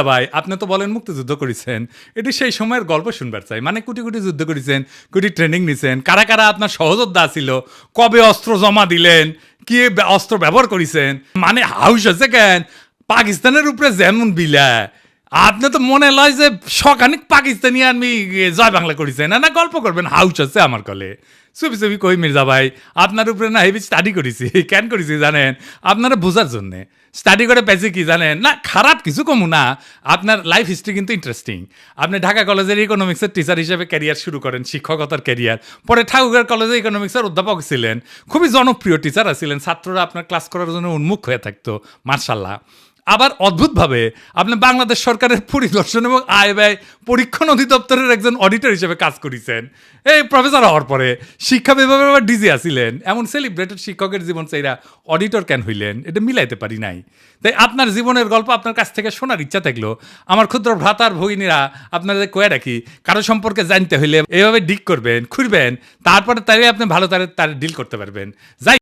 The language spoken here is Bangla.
ভাই আপনি তো বলেন মুক্তিযুদ্ধ করেছেন, এটি সেই সময়ের গল্প শুনবার চাই। মানে কোটি কোটি যুদ্ধ করেছেন, কোটি ট্রেনিং নিছেন, কারা কারা আপনার সহযোদ্ধা ছিল, কবে অস্ত্র জমা দিলেন, কি অস্ত্র ব্যবহার করেছেন, মানে হাউস আছে কেন পাকিস্তানের উপরে যেমন বিলা আপনি তো মনে লয় যে সখানিক পাকিস্তানি আমি জয় বাংলা করেছেন না গল্প করবেন হাউস আছে আমার কলে চুপি চুপি কই মির্জা ভাই আপনার উপরে না হেভি স্টাডি করেছি কেন করেছি জানেন আপনারা বোঝার জন্যে স্টাডি করে পেয়েছি কি জানেন না খারাপ কিছু কমু না আপনার লাইফ হিস্ট্রি কিন্তু ইন্টারেস্টিং আপনি ঢাকা কলেজের ইকোনমিক্সের টিচার হিসেবে ক্যারিয়ার শুরু করেন শিক্ষকতার ক্যারিয়ার পরে ঠাকুরগাঁও কলেজে ইকোনমিক্সের অধ্যাপক ছিলেন খুবই জনপ্রিয় টিচার ছিলেন ছাত্ররা আপনার ক্লাস করার জন্য উন্মুখ হয়ে থাকতো মার্শাল্লাহ আবার অদ্ভুতভাবে আপনি বাংলাদেশ সরকারের পরিদর্শন এবং আয় ব্যয় পরীক্ষণ অধিদপ্তরের একজন অডিটর হিসেবে কাজ করেছেন এই প্রফেসর হওয়ার পরে শিক্ষা বিভাগে আবার ডিজি আসিলেন এমন সেলিব্রেটেড শিক্ষকের জীবন চাইরা অডিটর কেন হইলেন এটা মিলাইতে পারি নাই তাই আপনার জীবনের গল্প আপনার কাছ থেকে শোনার ইচ্ছা থাকলো আমার ক্ষুদ্র ভ্রাতার ভগিনীরা আপনাদের কয়ে রাখি কারো সম্পর্কে জানতে হইলে এভাবে ডিক করবেন খুঁড়বেন তারপরে তাই আপনি ভালো তার ডিল করতে পারবেন যাই